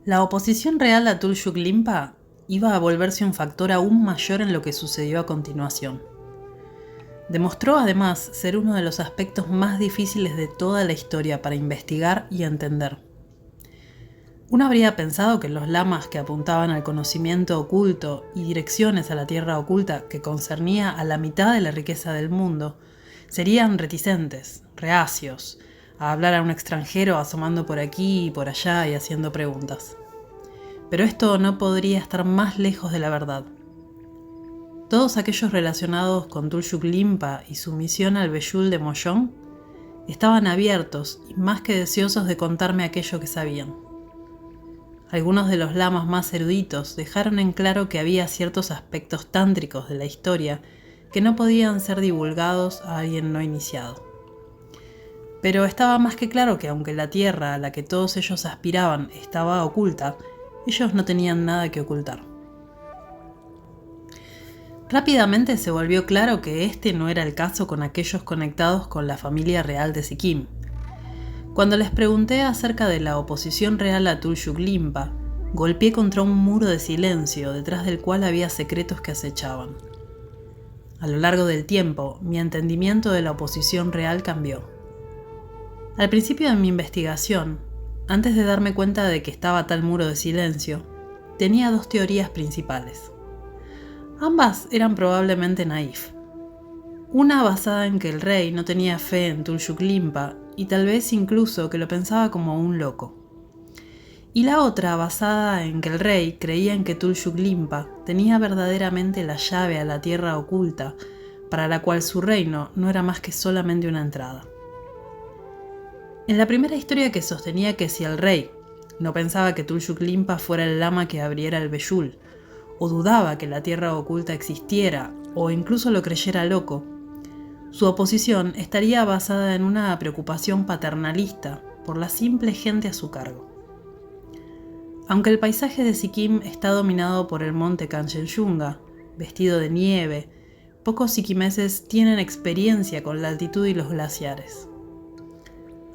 La oposición real a Tuljuklimpa iba a volverse un factor aún mayor en lo que sucedió a continuación. Demostró además ser uno de los aspectos más difíciles de toda la historia para investigar y entender. Uno habría pensado que los lamas que apuntaban al conocimiento oculto y direcciones a la tierra oculta que concernía a la mitad de la riqueza del mundo serían reticentes, reacios, a hablar a un extranjero asomando por aquí y por allá y haciendo preguntas. Pero esto no podría estar más lejos de la verdad. Todos aquellos relacionados con Tuljuklimpa y su misión al Beyul de Mollón estaban abiertos y más que deseosos de contarme aquello que sabían. Algunos de los lamas más eruditos dejaron en claro que había ciertos aspectos tántricos de la historia que no podían ser divulgados a alguien no iniciado. Pero estaba más que claro que aunque la tierra a la que todos ellos aspiraban estaba oculta, ellos no tenían nada que ocultar. Rápidamente se volvió claro que este no era el caso con aquellos conectados con la familia real de Sikkim. Cuando les pregunté acerca de la oposición real a Tuljuklimpa, golpeé contra un muro de silencio detrás del cual había secretos que acechaban. A lo largo del tiempo, mi entendimiento de la oposición real cambió. Al principio de mi investigación, antes de darme cuenta de que estaba tal muro de silencio, tenía dos teorías principales. Ambas eran probablemente naif. Una basada en que el rey no tenía fe en Tuljuklimpa y tal vez incluso que lo pensaba como un loco. Y la otra basada en que el rey creía en que Tuljuklimpa tenía verdaderamente la llave a la tierra oculta, para la cual su reino no era más que solamente una entrada. En la primera historia que sostenía que si el rey no pensaba que Tuljuklimpa fuera el lama que abriera el Beyul, o dudaba que la tierra oculta existiera, o incluso lo creyera loco, su oposición estaría basada en una preocupación paternalista por la simple gente a su cargo. Aunque el paisaje de Sikkim está dominado por el monte Kanchenjunga, vestido de nieve, pocos sikimeses tienen experiencia con la altitud y los glaciares.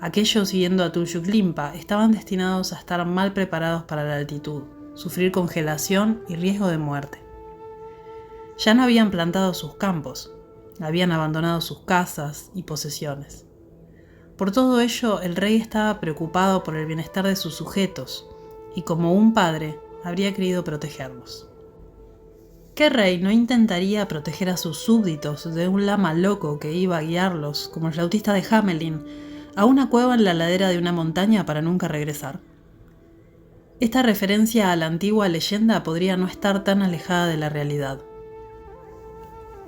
Aquellos siguiendo a Tuljuklimpa estaban destinados a estar mal preparados para la altitud, sufrir congelación y riesgo de muerte. Ya no habían plantado sus campos, habían abandonado sus casas y posesiones. Por todo ello, el rey estaba preocupado por el bienestar de sus sujetos y, como un padre, habría querido protegerlos. ¿Qué rey no intentaría proteger a sus súbditos de un lama loco que iba a guiarlos, como el flautista de Hamelin, a una cueva en la ladera de una montaña para nunca regresar? Esta referencia a la antigua leyenda podría no estar tan alejada de la realidad.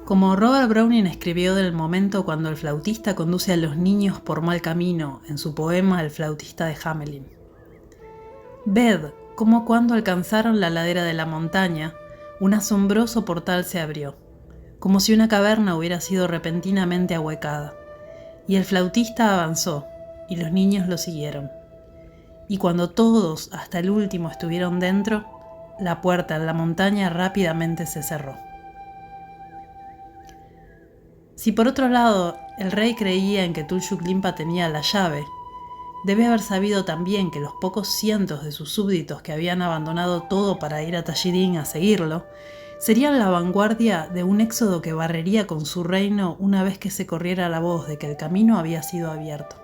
Como Robert Browning escribió del momento cuando el flautista conduce a los niños por mal camino en su poema El flautista de Hamelin. Ved cómo cuando alcanzaron la ladera de la montaña, un asombroso portal se abrió, como si una caverna hubiera sido repentinamente ahuecada, y el flautista avanzó, y los niños lo siguieron. Y cuando todos, hasta el último, estuvieron dentro, la puerta en la montaña rápidamente se cerró. Si por otro lado el rey creía en que Tuljuklimpa tenía la llave, debe haber sabido también que los pocos cientos de sus súbditos que habían abandonado todo para ir a Tajidin a seguirlo, serían la vanguardia de un éxodo que barrería con su reino una vez que se corriera la voz de que el camino había sido abierto.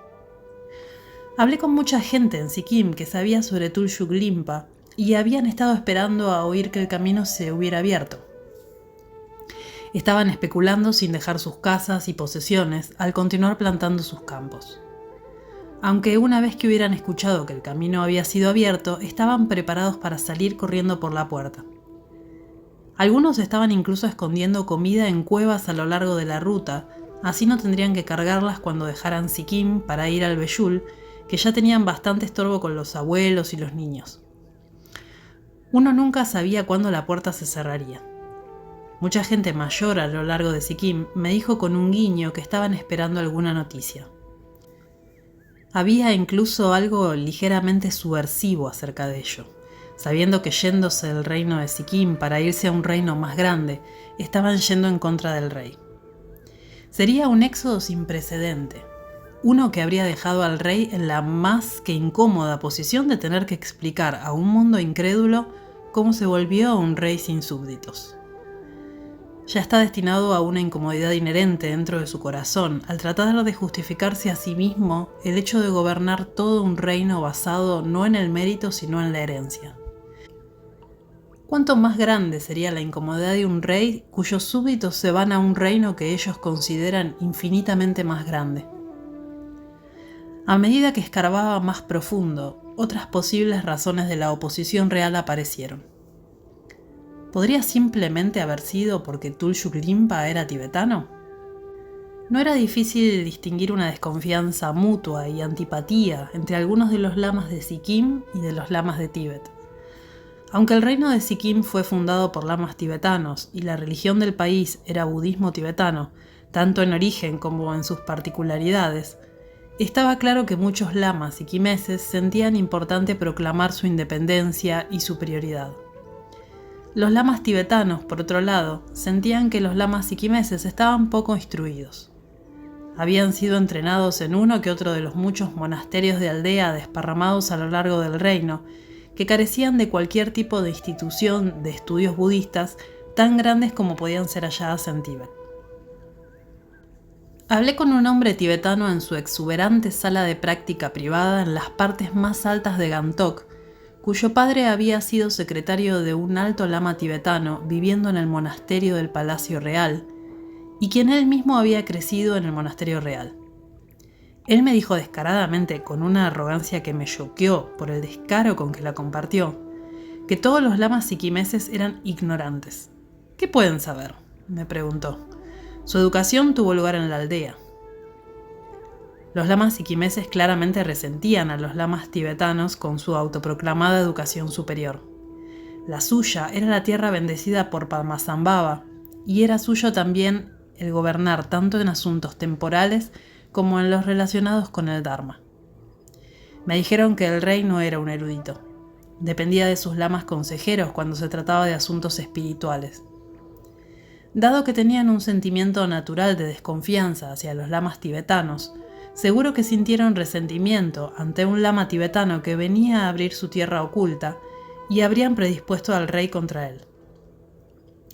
Hablé con mucha gente en Sikkim que sabía sobre Tuljuklimpa y habían estado esperando a oír que el camino se hubiera abierto. Estaban especulando sin dejar sus casas y posesiones al continuar plantando sus campos. Aunque una vez que hubieran escuchado que el camino había sido abierto, estaban preparados para salir corriendo por la puerta. Algunos estaban incluso escondiendo comida en cuevas a lo largo de la ruta, así no tendrían que cargarlas cuando dejaran Sikkim para ir al Beyul, que ya tenían bastante estorbo con los abuelos y los niños. Uno nunca sabía cuándo la puerta se cerraría. Mucha gente mayor a lo largo de Sikkim me dijo con un guiño que estaban esperando alguna noticia. Había incluso algo ligeramente subversivo acerca de ello, sabiendo que yéndose del reino de Sikkim para irse a un reino más grande, estaban yendo en contra del rey. Sería un éxodo sin precedente, uno que habría dejado al rey en la más que incómoda posición de tener que explicar a un mundo incrédulo cómo se volvió un rey sin súbditos. Ya está destinado a una incomodidad inherente dentro de su corazón al tratar de justificarse a sí mismo el hecho de gobernar todo un reino basado no en el mérito sino en la herencia. ¿Cuánto más grande sería la incomodidad de un rey cuyos súbditos se van a un reino que ellos consideran infinitamente más grande? A medida que escarbaba más profundo, otras posibles razones de la oposición real aparecieron. ¿Podría simplemente haber sido porque Tulshuk Limpa era tibetano? No era difícil distinguir una desconfianza mutua y antipatía entre algunos de los lamas de Sikkim y de los lamas de Tíbet. Aunque el reino de Sikkim fue fundado por lamas tibetanos y la religión del país era budismo tibetano, tanto en origen como en sus particularidades, estaba claro que muchos lamas sikimeses sentían importante proclamar su independencia y superioridad. Los lamas tibetanos, por otro lado, sentían que los lamas sikimeses estaban poco instruidos. Habían sido entrenados en uno que otro de los muchos monasterios de aldea desparramados a lo largo del reino, que carecían de cualquier tipo de institución de estudios budistas tan grandes como podían ser halladas en Tíbet. Hablé con un hombre tibetano en su exuberante sala de práctica privada en las partes más altas de Gantok, cuyo padre había sido secretario de un alto lama tibetano viviendo en el monasterio del Palacio Real, y quien él mismo había crecido en el monasterio real. Él me dijo descaradamente, con una arrogancia que me choqueó por el descaro con que la compartió, que todos los lamas sikimeses eran ignorantes. ¿Qué pueden saber?, me preguntó. Su educación tuvo lugar en la aldea. Los lamas sikimeses claramente resentían a los lamas tibetanos con su autoproclamada educación superior. La suya era la tierra bendecida por Padmasambhava, y era suyo también el gobernar tanto en asuntos temporales como en los relacionados con el Dharma. Me dijeron que el rey no era un erudito. Dependía de sus lamas consejeros cuando se trataba de asuntos espirituales. Dado que tenían un sentimiento natural de desconfianza hacia los lamas tibetanos, seguro que sintieron resentimiento ante un lama tibetano que venía a abrir su tierra oculta y habrían predispuesto al rey contra él.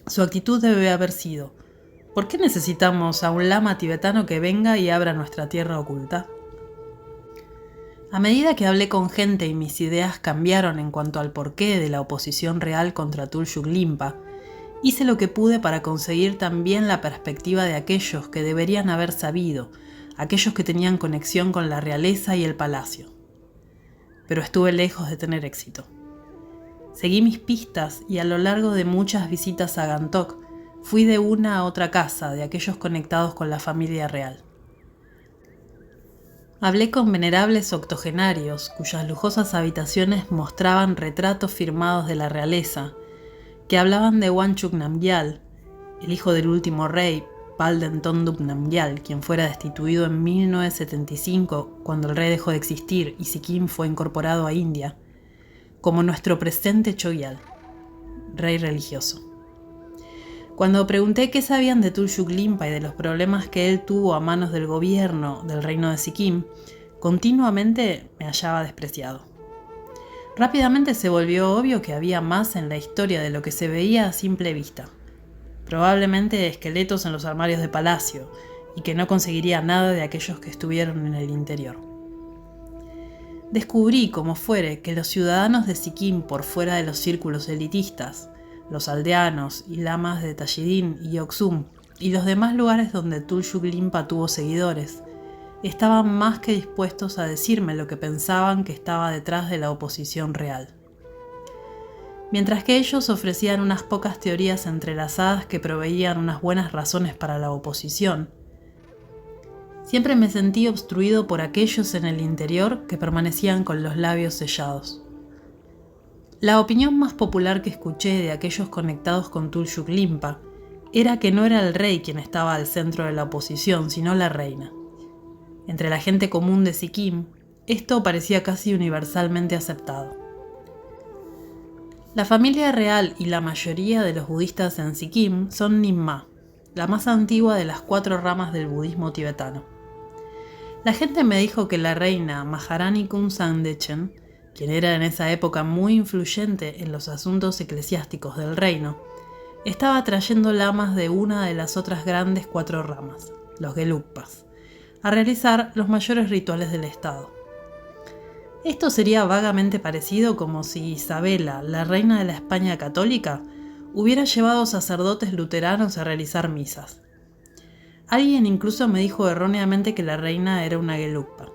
Su actitud debe haber sido: ¿por qué necesitamos a un lama tibetano que venga y abra nuestra tierra oculta? A medida que hablé con gente y mis ideas cambiaron en cuanto al porqué de la oposición real contra Tulshuk Limpa, hice lo que pude para conseguir también la perspectiva de aquellos que deberían haber sabido, aquellos que tenían conexión con la realeza y el palacio. Pero estuve lejos de tener éxito. Seguí mis pistas y a lo largo de muchas visitas a Gantok, fui de una a otra casa de aquellos conectados con la familia real. Hablé con venerables octogenarios cuyas lujosas habitaciones mostraban retratos firmados de la realeza, que hablaban de Wangchuk Namgyal, el hijo del último rey, Palden Tonduk Namgyal, quien fuera destituido en 1975 cuando el rey dejó de existir y Sikkim fue incorporado a India, como nuestro presente Chogyal, rey religioso. Cuando pregunté qué sabían de Tulshuk Limpa y de los problemas que él tuvo a manos del gobierno del reino de Sikkim, continuamente me hallaba despreciado. Rápidamente se volvió obvio que había más en la historia de lo que se veía a simple vista. Probablemente esqueletos en los armarios de palacio, y que no conseguiría nada de aquellos que estuvieron en el interior. Descubrí, como fuere, que los ciudadanos de Sikkim por fuera de los círculos elitistas, los aldeanos y lamas de Tashidin y Yoksum, y los demás lugares donde Tulshuk Limpa tuvo seguidores, estaban más que dispuestos a decirme lo que pensaban que estaba detrás de la oposición real. Mientras que ellos ofrecían unas pocas teorías entrelazadas que proveían unas buenas razones para la oposición, siempre me sentí obstruido por aquellos en el interior que permanecían con los labios sellados. La opinión más popular que escuché de aquellos conectados con Tulshuk Limpa era que no era el rey quien estaba al centro de la oposición, sino la reina. Entre la gente común de Sikkim, esto parecía casi universalmente aceptado. La familia real y la mayoría de los budistas en Sikkim son Nyingma, la más antigua de las 4 ramas del budismo tibetano. La gente me dijo que la reina Maharani Kunsandechen, quien era en esa época muy influyente en los asuntos eclesiásticos del reino, estaba trayendo lamas de una de las otras grandes 4 ramas, los Gelugpas, a realizar los mayores rituales del Estado. Esto sería vagamente parecido como si Isabela, la reina de la España católica, hubiera llevado sacerdotes luteranos a realizar misas. Alguien incluso me dijo erróneamente que la reina era una Gelugpa.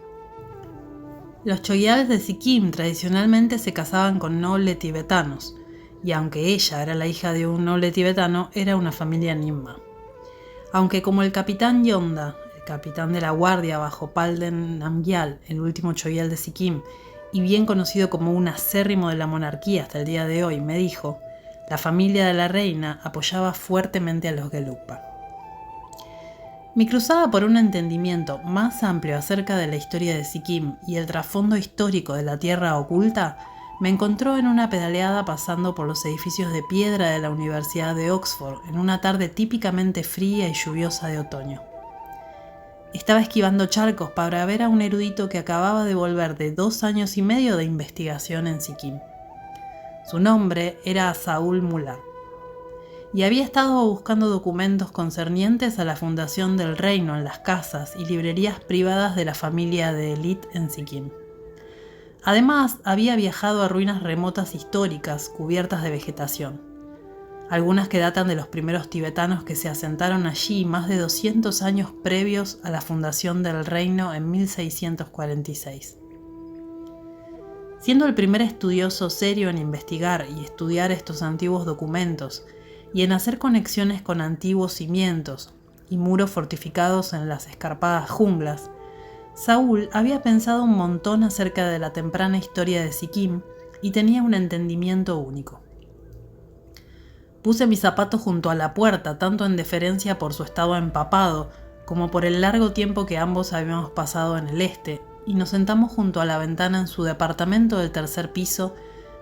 Los chogyals de Sikkim tradicionalmente se casaban con nobles tibetanos, y aunque ella era la hija de un noble tibetano, era una familia Nimma. Aunque como el capitán Yonda, el capitán de la guardia bajo Palden Namgyal, el último chogyal de Sikkim, y bien conocido como un acérrimo de la monarquía hasta el día de hoy, me dijo, la familia de la reina apoyaba fuertemente a los Gelugpa. Mi cruzada por un entendimiento más amplio acerca de la historia de Sikkim y el trasfondo histórico de la tierra oculta me encontró en una pedaleada pasando por los edificios de piedra de la Universidad de Oxford en una tarde típicamente fría y lluviosa de otoño. Estaba esquivando charcos para ver a un erudito que acababa de volver de 2 años y medio de investigación en Sikkim. Su nombre era Saul Mullah, y había estado buscando documentos concernientes a la fundación del reino en las casas y librerías privadas de la familia de élite en Sikkim. Además, había viajado a ruinas remotas históricas cubiertas de vegetación, algunas que datan de los primeros tibetanos que se asentaron allí más de 200 años previos a la fundación del reino en 1646. Siendo el primer estudioso serio en investigar y estudiar estos antiguos documentos y en hacer conexiones con antiguos cimientos y muros fortificados en las escarpadas junglas, Saúl había pensado un montón acerca de la temprana historia de Sikkim y tenía un entendimiento único. Puse mis zapatos junto a la puerta, tanto en deferencia por su estado empapado, como por el largo tiempo que ambos habíamos pasado en el este, y nos sentamos junto a la ventana en su departamento del 3er piso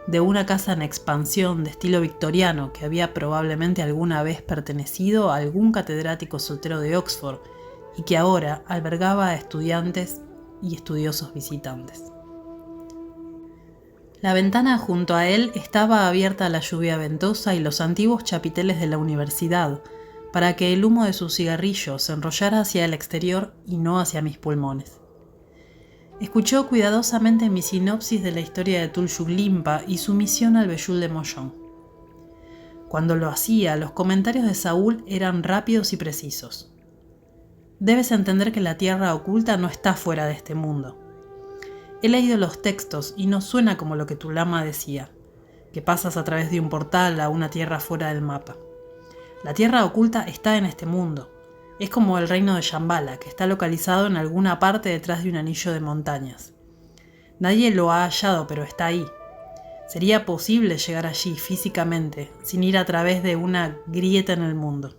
de una casa en expansión de estilo victoriano que había probablemente alguna vez pertenecido a algún catedrático soltero de Oxford y que ahora albergaba a estudiantes y estudiosos visitantes. La ventana junto a él estaba abierta a la lluvia ventosa y los antiguos chapiteles de la universidad, para que el humo de su cigarrillo se enrollara hacia el exterior y no hacia mis pulmones. Escuchó cuidadosamente mi sinopsis de la historia de Tulshuk Limpa y su misión al Beyul de Mollón. Cuando lo hacía, los comentarios de Saúl eran rápidos y precisos. Debes entender que la tierra oculta no está fuera de este mundo. He leído los textos y no suena como lo que tu lama decía, que pasas a través de un portal a una tierra fuera del mapa. La tierra oculta está en este mundo. Es como el reino de Shambhala, que está localizado en alguna parte detrás de un anillo de montañas. Nadie lo ha hallado, pero está ahí. Sería posible llegar allí físicamente, sin ir a través de una grieta en el mundo.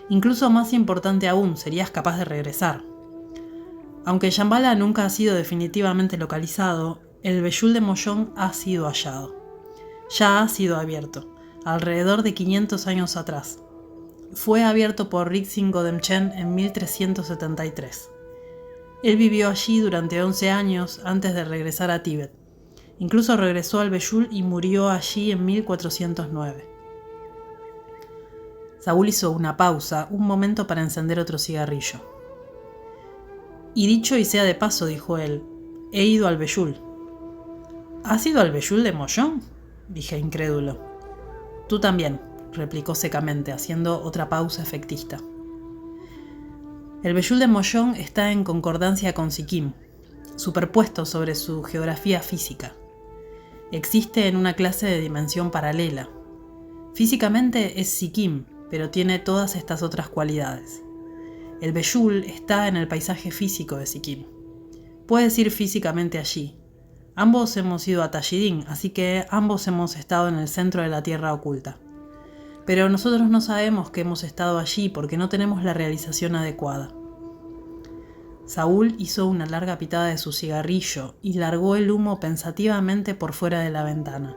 Incluso más importante aún, serías capaz de regresar. Aunque Shambhala nunca ha sido definitivamente localizado, el Beyul de Mollón ha sido hallado. Ya ha sido abierto, alrededor de 500 años atrás. Fue abierto por Rizin Godemchen en 1373. Él vivió allí durante 11 años antes de regresar a Tíbet. Incluso regresó al Beyul y murió allí en 1409. Saúl hizo una pausa, un momento para encender otro cigarrillo. Y dicho y sea de paso, dijo él, he ido al Beyul. ¿Has ido al Beyul de Mollón?, dije incrédulo. Tú también, replicó secamente, haciendo otra pausa efectista. El Beyul de Mollón está en concordancia con Sikkim, superpuesto sobre su geografía física. Existe en una clase de dimensión paralela. Físicamente es Sikkim, pero tiene todas estas otras cualidades. El Beyul está en el paisaje físico de Sikkim. Puedes ir físicamente allí. Ambos hemos ido a Tashidin, así que ambos hemos estado en el centro de la tierra oculta. Pero nosotros no sabemos que hemos estado allí porque no tenemos la realización adecuada. Saúl hizo una larga pitada de su cigarrillo y largó el humo pensativamente por fuera de la ventana,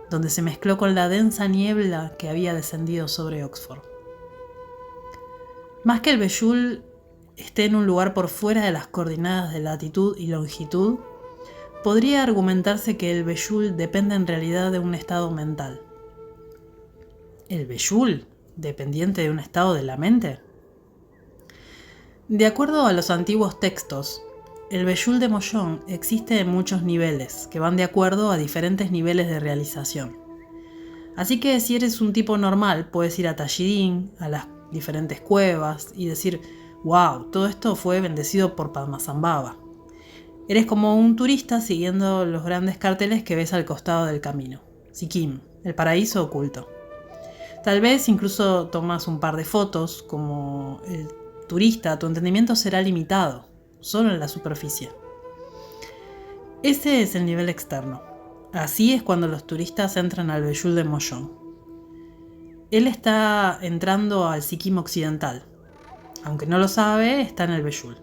donde se mezcló con la densa niebla que había descendido sobre Oxford. Más que el Beyul, esté en un lugar por fuera de las coordenadas de latitud y longitud, podría argumentarse que el Beyul depende en realidad de un estado mental. ¿El Beyul, dependiente de un estado de la mente? De acuerdo a los antiguos textos, el Beyul de Mollón existe en muchos niveles, que van de acuerdo a diferentes niveles de realización. Así que si eres un tipo normal, puedes ir a Tashidín, a las diferentes cuevas, y decir, wow, todo esto fue bendecido por Padmasambhava. Eres como un turista siguiendo los grandes carteles que ves al costado del camino. Sikkim, el paraíso oculto. Tal vez incluso tomas un par de fotos, como el turista, tu entendimiento será limitado, solo en la superficie. Ese es el nivel externo. Así es cuando los turistas entran al Beyul de Mollón. Él está entrando al Sikkim occidental. Aunque no lo sabe, está en el Beyul.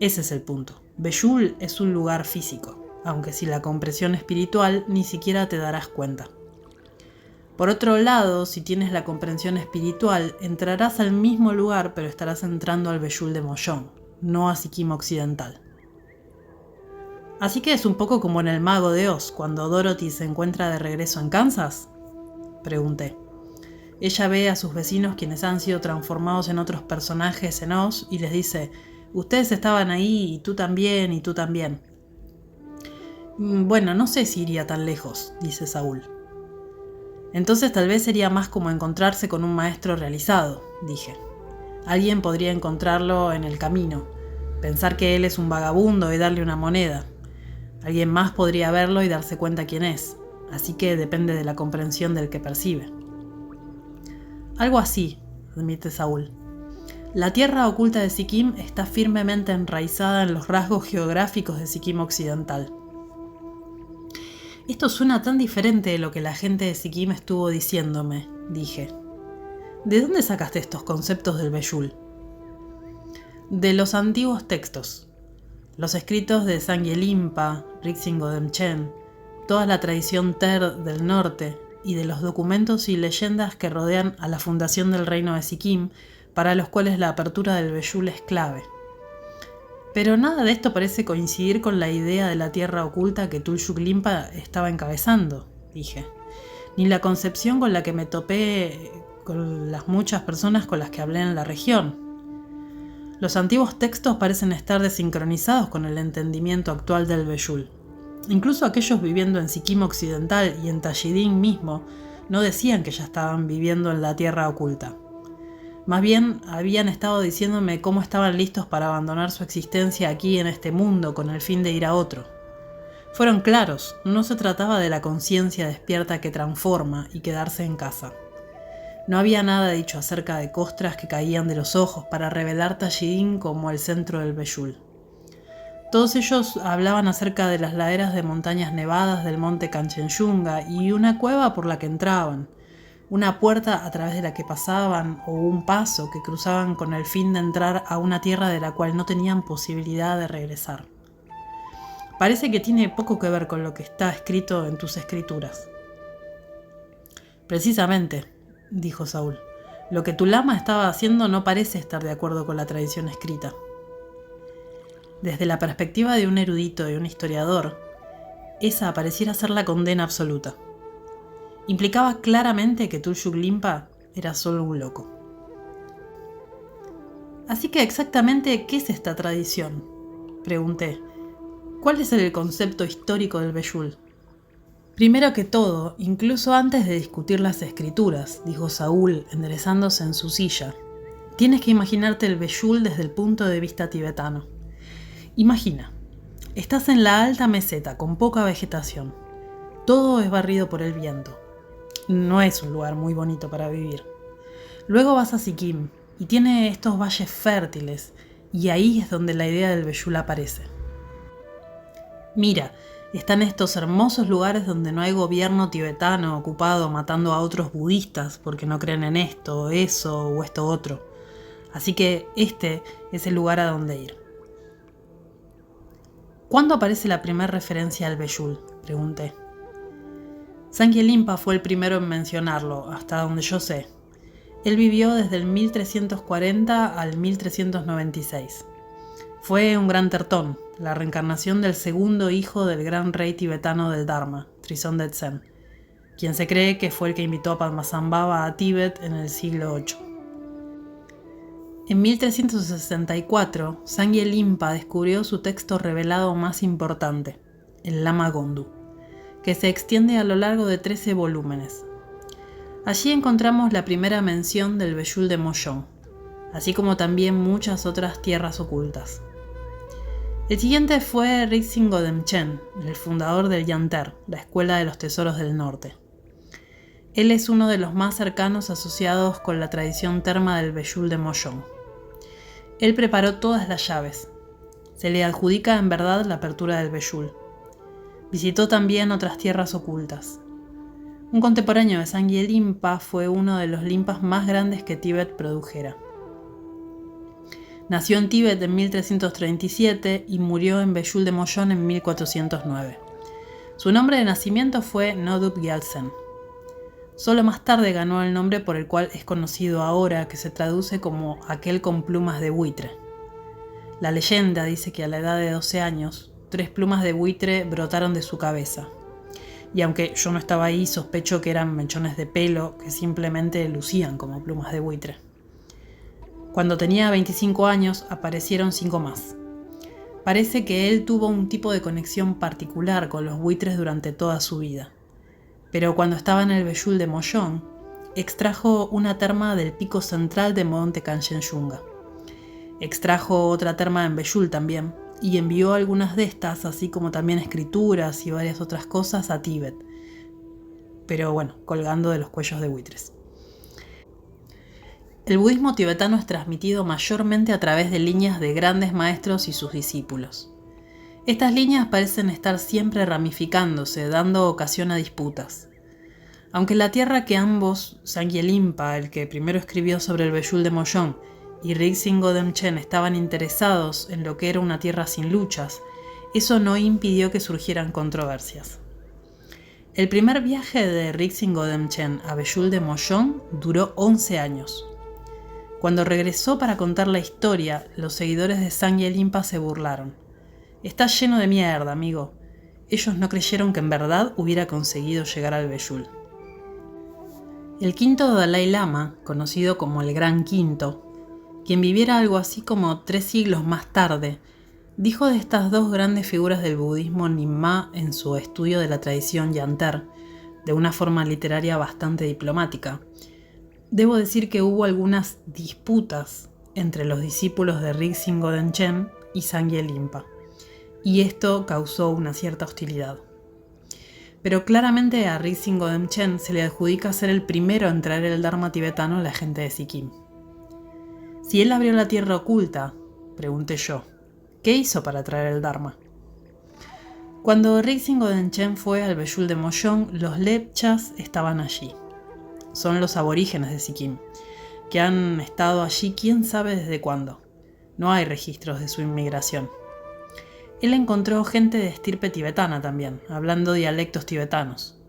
Ese es el punto. Beyul es un lugar físico, aunque sin la comprensión espiritual ni siquiera te darás cuenta. Por otro lado, si tienes la comprensión espiritual, entrarás al mismo lugar, pero estarás entrando al Beyul de Mollón, no a Sikkim occidental. Así que es un poco como en El Mago de Oz, cuando Dorothy se encuentra de regreso en Kansas, pregunté. Ella ve a sus vecinos quienes han sido transformados en otros personajes en Oz y les dice, ustedes estaban ahí y tú también y tú también. Bueno, no sé si iría tan lejos, dice Saúl. Entonces tal vez sería más como encontrarse con un maestro realizado, dije. Alguien podría encontrarlo en el camino, pensar que él es un vagabundo y darle una moneda. Alguien más podría verlo y darse cuenta quién es, así que depende de la comprensión del que percibe. Algo así, admite Saúl. La tierra oculta de Sikkim está firmemente enraizada en los rasgos geográficos de Sikkim occidental. Esto suena tan diferente de lo que la gente de Sikkim estuvo diciéndome, dije. ¿De dónde sacaste estos conceptos del Beyul? De los antiguos textos. Los escritos de Sangye Limpa, Rizin Godemchen, toda la tradición Ter del norte y de los documentos y leyendas que rodean a la fundación del reino de Sikkim, para los cuales la apertura del Beyul es clave. Pero nada de esto parece coincidir con la idea de la tierra oculta que Tulshuk Limpa estaba encabezando, dije. Ni la concepción con la que me topé con las muchas personas con las que hablé en la región. Los antiguos textos parecen estar desincronizados con el entendimiento actual del Beyul. Incluso aquellos viviendo en Sikkim occidental y en Tashidín mismo no decían que ya estaban viviendo en la tierra oculta. Más bien habían estado diciéndome cómo estaban listos para abandonar su existencia aquí en este mundo con el fin de ir a otro. Fueron claros, no se trataba de la conciencia despierta que transforma y quedarse en casa. No había nada dicho acerca de costras que caían de los ojos para revelar Tashidín como el centro del Beyul. Todos ellos hablaban acerca de las laderas de montañas nevadas del monte Kanchenjunga y una cueva por la que entraban, una puerta a través de la que pasaban o un paso que cruzaban con el fin de entrar a una tierra de la cual no tenían posibilidad de regresar. Parece que tiene poco que ver con lo que está escrito en tus escrituras. Precisamente, dijo Saúl, lo que tu lama estaba haciendo no parece estar de acuerdo con la tradición escrita. Desde la perspectiva de un erudito y un historiador, esa pareciera ser la condena absoluta. Implicaba claramente que Tulshuk Limpa era solo un loco. Así que exactamente, ¿qué es esta tradición?, pregunté. ¿Cuál es el concepto histórico del Beyul? Primero que todo, incluso antes de discutir las escrituras, dijo Saúl, enderezándose en su silla, tienes que imaginarte el Beyul desde el punto de vista tibetano. Imagina, estás en la alta meseta con poca vegetación. Todo es barrido por el viento. No es un lugar muy bonito para vivir. Luego vas a Sikkim y tiene estos valles fértiles y ahí es donde la idea del Beyul aparece. Mira, están estos hermosos lugares donde no hay gobierno tibetano ocupado matando a otros budistas porque no creen en esto, eso o esto otro. Así que este es el lugar a donde ir. ¿Cuándo aparece la primera referencia al Beyul?, pregunté. Sangye Limpa fue el primero en mencionarlo, hasta donde yo sé. Él vivió desde el 1340 al 1396. Fue un gran tertón, la reencarnación del segundo hijo del gran rey tibetano del Dharma, Trizon Detsen, quien se cree que fue el que invitó a Padmasambhava a Tíbet en el siglo VIII. En 1364, Sangye Limpa descubrió su texto revelado más importante, el Lama Gondu, que se extiende a lo largo de 13 volúmenes. Allí encontramos la primera mención del Beyul de Moyong, así como también muchas otras tierras ocultas. El siguiente fue Rizin Godemchen, el fundador del Yanter, la Escuela de los Tesoros del Norte. Él es uno de los más cercanos asociados con la tradición terma del Beyul de Moyong. Él preparó todas las llaves. Se le adjudica en verdad la apertura del Beyul. Visitó también otras tierras ocultas. Un contemporáneo de Sangye Limpa fue uno de los limpas más grandes que Tíbet produjera. Nació en Tíbet en 1337 y murió en Beyul de Moyong en 1409. Su nombre de nacimiento fue Nodup Gyaltsen. Solo más tarde ganó el nombre por el cual es conocido ahora, que se traduce como aquel con plumas de buitre. La leyenda dice que a la edad de 12 años, 3 plumas de buitre brotaron de su cabeza. Y aunque yo no estaba ahí, sospecho que eran mechones de pelo que simplemente lucían como plumas de buitre. Cuando tenía 25 años, aparecieron 5 más. Parece que él tuvo un tipo de conexión particular con los buitres durante toda su vida. Pero cuando estaba en el Beyul de Moyong, extrajo una terma del pico central de Monte Kanchenjunga. Extrajo otra terma en Beyul también, y envió algunas de estas, así como también escrituras y varias otras cosas, a Tíbet. Pero bueno, colgando de los cuellos de buitres. El budismo tibetano es transmitido mayormente a través de líneas de grandes maestros y sus discípulos. Estas líneas parecen estar siempre ramificándose, dando ocasión a disputas. Aunque la tierra que ambos, Sangye Limpa, el que primero escribió sobre el Beyul de Moyong, y Rizin Godemchen estaban interesados en lo que era una tierra sin luchas, eso no impidió que surgieran controversias. El primer viaje de Rizin Godemchen a Beyul de Moyong duró 11 años. Cuando regresó para contar la historia, los seguidores de Sangye Limpa se burlaron. «Está lleno de mierda, amigo». Ellos no creyeron que en verdad hubiera conseguido llegar al Beyul. El quinto Dalai Lama, conocido como el Gran Quinto, quien viviera algo así como 3 siglos más tarde, dijo de estas dos grandes figuras del budismo Nyingma en su estudio de la tradición Yanter, de una forma literaria bastante diplomática. Debo decir que hubo algunas disputas entre los discípulos de Rizin Godemchen y Sangye Limpa, y esto causó una cierta hostilidad. Pero claramente a Rizin Godemchen se le adjudica ser el primero en traer el Dharma tibetano a la gente de Sikkim. Si él abrió la tierra oculta, pregunté yo, ¿qué hizo para traer el Dharma? Cuando Rizin Godemchen fue al Beyul de Moyong, los lepchas estaban allí. Son los aborígenes de Sikkim, que han estado allí quién sabe desde cuándo. No hay registros de su inmigración. Él encontró gente de estirpe tibetana también, hablando dialectos tibetanos.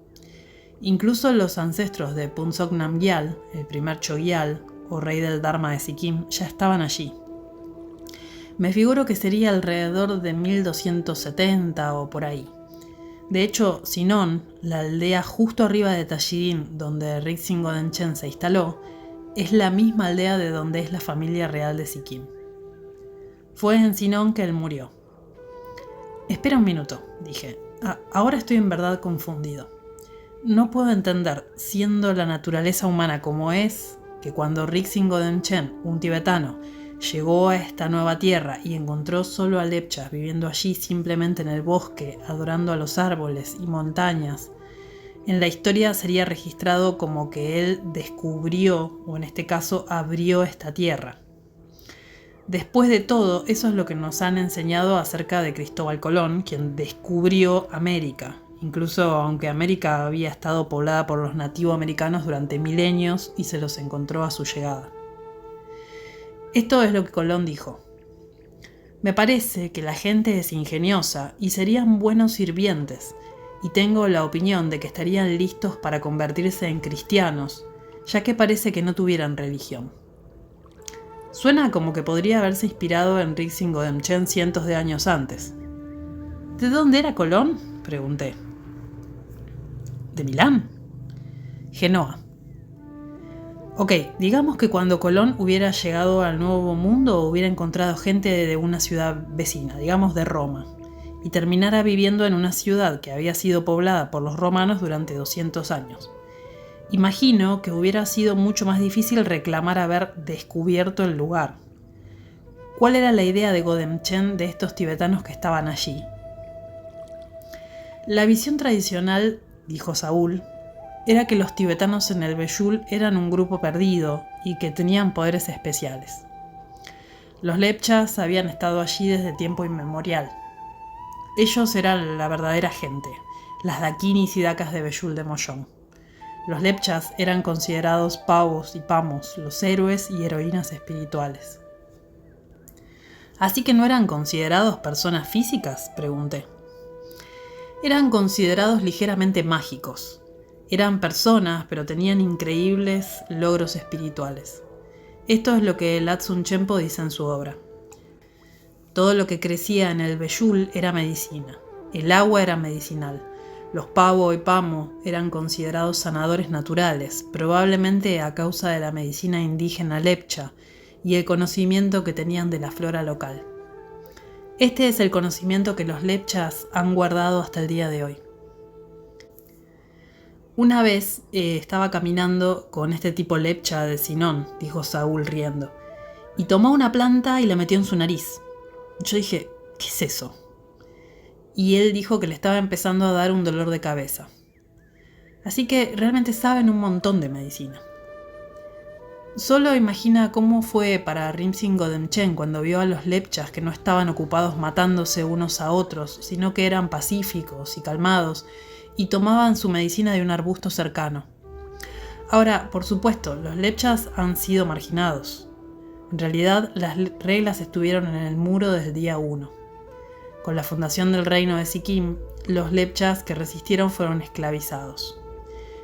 Incluso los ancestros de Phuntsok Namgyal, el primer Chogyal, o rey del Dharma de Sikkim, ya estaban allí. Me figuro que sería alrededor de 1270 o por ahí. De hecho, Sinon, la aldea justo arriba de Tashidin, donde Rizin Godemchen se instaló, es la misma aldea de donde es la familia real de Sikkim. Fue en Sinon que él murió. Espera un minuto, dije. Ahora estoy en verdad confundido. No puedo entender, siendo la naturaleza humana como es, que cuando Rizin Godemchen, un tibetano, llegó a esta nueva tierra y encontró solo a lepchas viviendo allí simplemente en el bosque, adorando a los árboles y montañas, en la historia sería registrado como que él descubrió, o en este caso abrió esta tierra. Después de todo, eso es lo que nos han enseñado acerca de Cristóbal Colón, quien descubrió América, incluso aunque América había estado poblada por los nativoamericanos durante milenios y se los encontró a su llegada. Esto es lo que Colón dijo. Me parece que la gente es ingeniosa y serían buenos sirvientes, y tengo la opinión de que estarían listos para convertirse en cristianos, ya que parece que no tuvieran religión. Suena como que podría haberse inspirado en Rik-Singodemchen cientos de años antes. ¿De dónde era Colón?, pregunté. ¿De Milán? Genoa. Ok, digamos que cuando Colón hubiera llegado al Nuevo Mundo hubiera encontrado gente de una ciudad vecina, digamos de Roma, y terminara viviendo en una ciudad que había sido poblada por los romanos durante 200 años. Imagino que hubiera sido mucho más difícil reclamar haber descubierto el lugar. ¿Cuál era la idea de Godemchen de estos tibetanos que estaban allí? La visión tradicional, dijo Saúl, era que los tibetanos en el Beyul eran un grupo perdido y que tenían poderes especiales. Los lepchas habían estado allí desde tiempo inmemorial. Ellos eran la verdadera gente, las dakinis y dakas de Beyul de Mollón. Los lepchas eran considerados pavos y pamos, los héroes y heroínas espirituales. ¿Así que no eran considerados personas físicas?, pregunté. Eran considerados ligeramente mágicos. Eran personas, pero tenían increíbles logros espirituales. Esto es lo que Latsun Chenpo dice en su obra. Todo lo que crecía en el Beyul era medicina. El agua era medicinal. Los pavo y pamo eran considerados sanadores naturales, probablemente a causa de la medicina indígena lepcha y el conocimiento que tenían de la flora local. Este es el conocimiento que los lepchas han guardado hasta el día de hoy. Una vez estaba caminando con este tipo lepcha de Sinón, dijo Saúl riendo, y tomó una planta y la metió en su nariz. Yo dije, ¿qué es eso? Y él dijo que le estaba empezando a dar un dolor de cabeza. Así que realmente saben un montón de medicina. Solo imagina cómo fue para Rim-Singodemchen cuando vio a los lepchas que no estaban ocupados matándose unos a otros, sino que eran pacíficos y calmados y tomaban su medicina de un arbusto cercano. Ahora, por supuesto, los lepchas han sido marginados. En realidad, las reglas estuvieron en el muro desde el día 1. Con la fundación del reino de Sikkim, los lepchas que resistieron fueron esclavizados.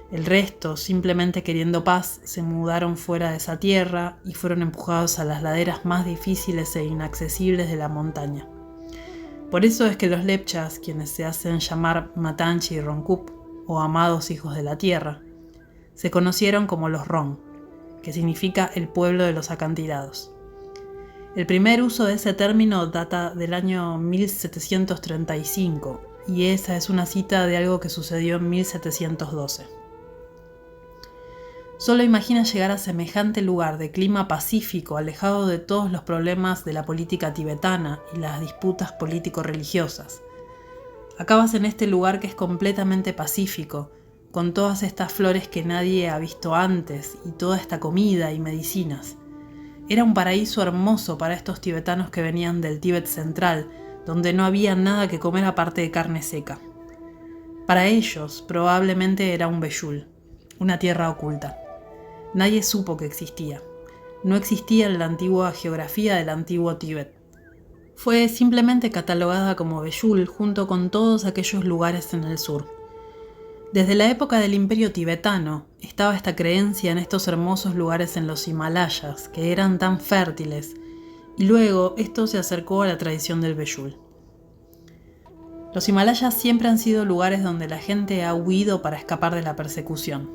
El resto, simplemente queriendo paz, se mudaron fuera de esa tierra y fueron empujados a las laderas más difíciles e inaccesibles de la montaña. Por eso es que los lepchas, quienes se hacen llamar Matanchi y Ronkup, o amados hijos de la tierra, se conocieron como los Ron, que significa el pueblo de los acantilados. El primer uso de ese término data del año 1735, y esa es una cita de algo que sucedió en 1712. Solo imagina llegar a semejante lugar de clima pacífico, alejado de todos los problemas de la política tibetana y las disputas político-religiosas. Acabas en este lugar que es completamente pacífico, con todas estas flores que nadie ha visto antes y toda esta comida y medicinas. Era un paraíso hermoso para estos tibetanos que venían del Tíbet central, donde no había nada que comer aparte de carne seca. Para ellos, probablemente era un Beyul, una tierra oculta. Nadie supo que existía. No existía en la antigua geografía del antiguo Tíbet. Fue simplemente catalogada como Beyul junto con todos aquellos lugares en el sur. Desde la época del Imperio tibetano estaba esta creencia en estos hermosos lugares en los Himalayas, que eran tan fértiles, y luego esto se acercó a la tradición del Beyul. Los Himalayas siempre han sido lugares donde la gente ha huido para escapar de la persecución.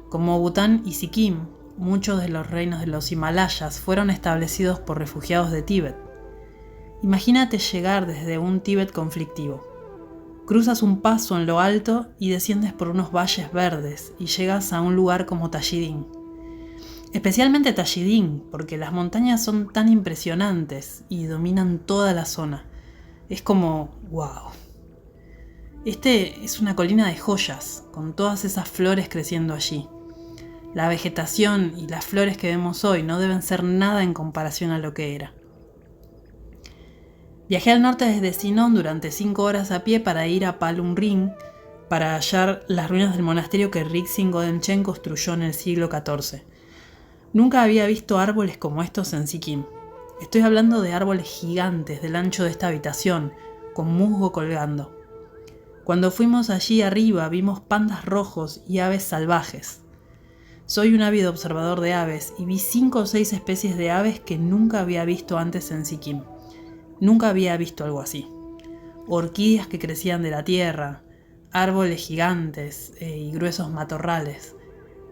Como Bután y Sikkim, muchos de los reinos de los Himalayas fueron establecidos por refugiados de Tíbet. Imagínate llegar desde un Tíbet conflictivo. Cruzas un paso en lo alto y desciendes por unos valles verdes y llegas a un lugar como Tashidin. Especialmente Tashidin, porque las montañas son tan impresionantes y dominan toda la zona. Es como, wow. Este es una colina de joyas, con todas esas flores creciendo allí. La vegetación y las flores que vemos hoy no deben ser nada en comparación a lo que era. Viajé al norte desde Sinón durante 5 horas a pie para ir a Palung Ring para hallar las ruinas del monasterio que Rik-Singodemchen construyó en el siglo XIV. Nunca había visto árboles como estos en Sikkim. Estoy hablando de árboles gigantes del ancho de esta habitación, con musgo colgando. Cuando fuimos allí arriba vimos pandas rojos y aves salvajes. Soy un ávido observador de aves y vi 5 o 6 especies de aves que nunca había visto antes en Sikkim. Nunca había visto algo así. Orquídeas que crecían de la tierra, árboles gigantes y gruesos matorrales.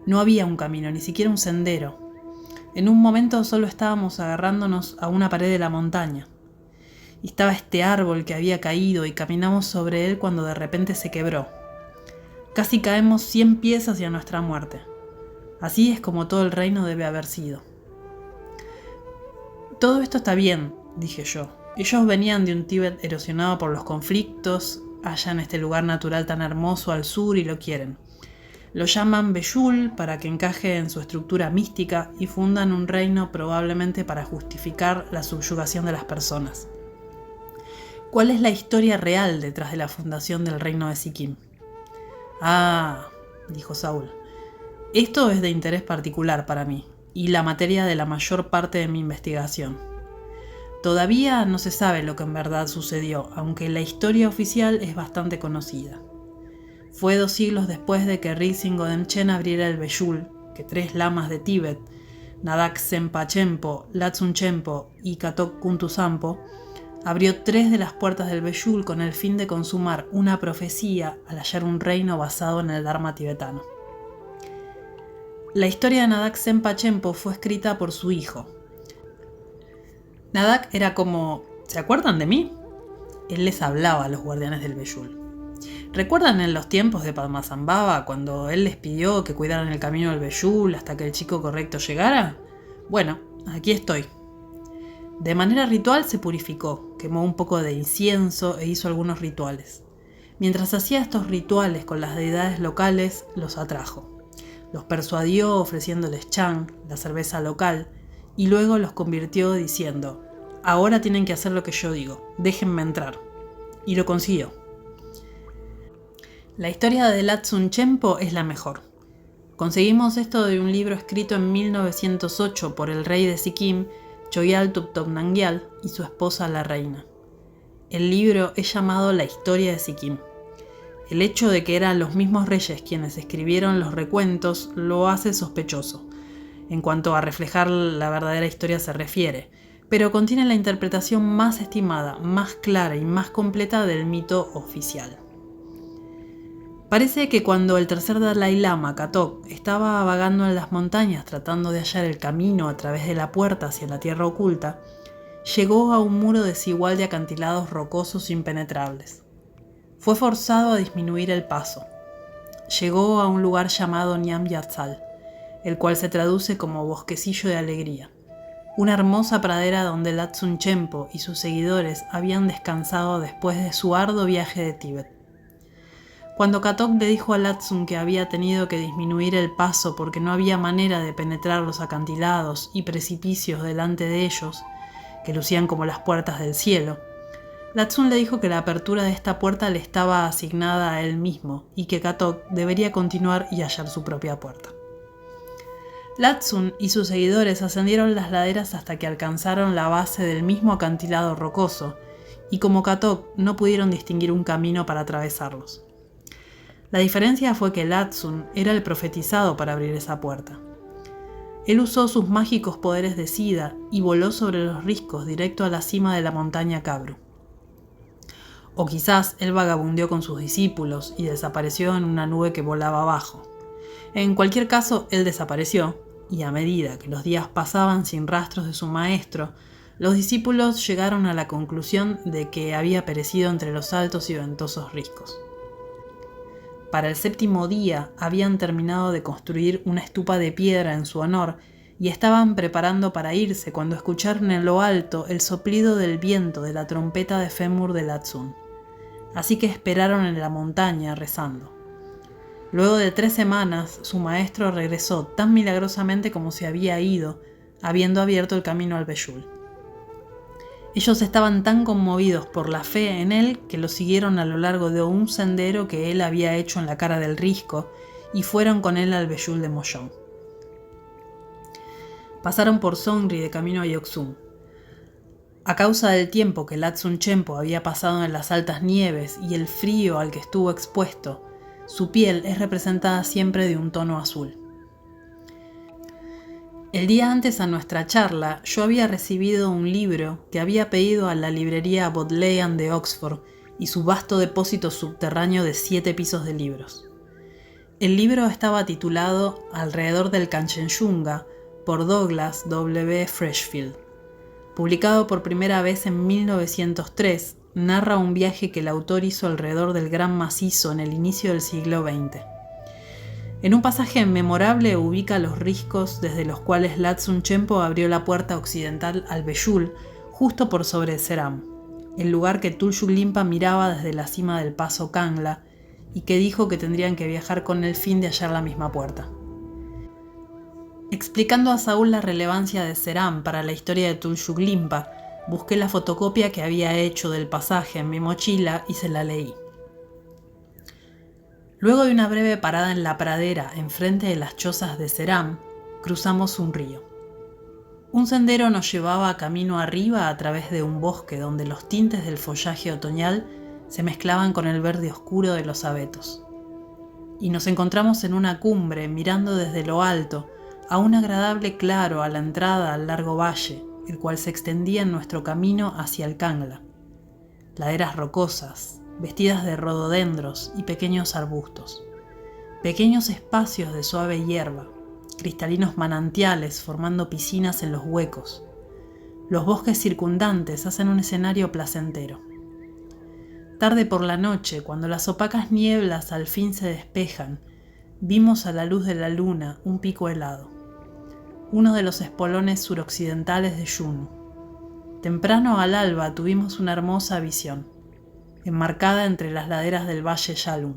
No había un camino, ni siquiera un sendero. En un momento solo estábamos agarrándonos a una pared de la montaña. Y estaba este árbol que había caído y caminamos sobre él cuando de repente se quebró. Casi caemos 100 pies hacia nuestra muerte. Así es como todo el reino debe haber sido. Todo esto está bien, dije yo. Ellos venían de un Tíbet erosionado por los conflictos, hallan este lugar natural tan hermoso al sur y lo quieren. Lo llaman Beyul para que encaje en su estructura mística y fundan un reino probablemente para justificar la subyugación de las personas. ¿Cuál es la historia real detrás de la fundación del reino de Sikkim? Ah, dijo Saúl. Esto es de interés particular para mí y la materia de la mayor parte de mi investigación. Todavía no se sabe lo que en verdad sucedió, aunque la historia oficial es bastante conocida. Fue 2 siglos después de que Rizin Godemchen abriera el Beyul, que 3 lamas de Tíbet, Nadak Sempa Chenpo, Latsun Chenpo y Katok Kuntu Sampo, abrió 3 de las puertas del Beyul con el fin de consumar una profecía al hallar un reino basado en el Dharma tibetano. La historia de Nadak Sempa Chenpo fue escrita por su hijo. Nadak era como, ¿se acuerdan de mí? Él les hablaba a los guardianes del Beyul. ¿Recuerdan en los tiempos de Padmasambhava cuando él les pidió que cuidaran el camino del Beyul hasta que el chico correcto llegara? Bueno, aquí estoy. De manera ritual se purificó, quemó un poco de incienso e hizo algunos rituales. Mientras hacía estos rituales con las deidades locales, los atrajo. Los persuadió ofreciéndoles chang, la cerveza local, y luego los convirtió diciendo: ahora tienen que hacer lo que yo digo, déjenme entrar. Y lo consiguió. La historia de Latsun Chenpo es la mejor. Conseguimos esto de un libro escrito en 1908 por el rey de Sikkim, Chogyal Tuptop Nangyal, y su esposa la reina. El libro es llamado La historia de Sikkim. El hecho de que eran los mismos reyes quienes escribieron los recuentos lo hace sospechoso, en cuanto a reflejar la verdadera historia se refiere, pero contiene la interpretación más estimada, más clara y más completa del mito oficial. Parece que cuando el tercer Dalai Lama, Katok, estaba vagando en las montañas tratando de hallar el camino a través de la puerta hacia la tierra oculta, llegó a un muro desigual de acantilados rocosos impenetrables. Fue forzado a disminuir el paso. Llegó a un lugar llamado Nyam Yatsal, el cual se traduce como bosquecillo de alegría, una hermosa pradera donde Latsun Chenpo y sus seguidores habían descansado después de su arduo viaje de Tíbet. Cuando Katok le dijo a Latsun que había tenido que disminuir el paso porque no había manera de penetrar los acantilados y precipicios delante de ellos, que lucían como las puertas del cielo, Latsun le dijo que la apertura de esta puerta le estaba asignada a él mismo y que Katok debería continuar y hallar su propia puerta. Latsun y sus seguidores ascendieron las laderas hasta que alcanzaron la base del mismo acantilado rocoso, y como Katok no pudieron distinguir un camino para atravesarlos. La diferencia fue que Latsun era el profetizado para abrir esa puerta. Él usó sus mágicos poderes de Siddha y voló sobre los riscos directo a la cima de la montaña Kabru. O quizás él vagabundeó con sus discípulos y desapareció en una nube que volaba abajo. En cualquier caso, él desapareció, y a medida que los días pasaban sin rastros de su maestro, los discípulos llegaron a la conclusión de que había perecido entre los altos y ventosos riscos. Para el 7º día habían terminado de construir una estupa de piedra en su honor y estaban preparando para irse cuando escucharon en lo alto el soplido del viento de la trompeta de fémur de Latsun. Así que esperaron en la montaña rezando. Luego de 3 semanas, su maestro regresó tan milagrosamente como se había ido, habiendo abierto el camino al Beyul. Ellos estaban tan conmovidos por la fe en él que lo siguieron a lo largo de un sendero que él había hecho en la cara del risco y fueron con él al Beyul de Moyong. Pasaron por Songri de camino a Yeoksun. A causa del tiempo que Latsun Chenpo había pasado en las altas nieves y el frío al que estuvo expuesto, su piel es representada siempre de un tono azul. El día antes a nuestra charla, yo había recibido un libro que había pedido a la librería Bodleian de Oxford y su vasto depósito subterráneo de 7 pisos de libros. El libro estaba titulado Alrededor del Kanchenjunga por Douglas W. Freshfield. Publicado por primera vez en 1903, narra un viaje que el autor hizo alrededor del Gran Macizo en el inicio del siglo XX. En un pasaje memorable ubica los riscos desde los cuales Latsun Chempo abrió la puerta occidental al Beyul, justo por sobre Seram, el lugar que Tulshuk Limpa miraba desde la cima del paso Kangla y que dijo que tendrían que viajar con el fin de hallar la misma puerta. Explicando a Saúl la relevancia de Seram para la historia de Tulshuk Limpa, busqué la fotocopia que había hecho del pasaje en mi mochila y se la leí. Luego de una breve parada en la pradera enfrente de las chozas de Seram, cruzamos un río. Un sendero nos llevaba camino arriba a través de un bosque donde los tintes del follaje otoñal se mezclaban con el verde oscuro de los abetos. Y nos encontramos en una cumbre mirando desde lo alto a un agradable claro a la entrada al largo valle, el cual se extendía en nuestro camino hacia el Kangla. Laderas rocosas, vestidas de rododendros y pequeños arbustos. Pequeños espacios de suave hierba, cristalinos manantiales formando piscinas en los huecos. Los bosques circundantes hacen un escenario placentero. Tarde por la noche, cuando las opacas nieblas al fin se despejan, vimos a la luz de la luna un pico helado, uno de los espolones suroccidentales de Yunu. Temprano al alba tuvimos una hermosa visión, enmarcada entre las laderas del valle Yalum,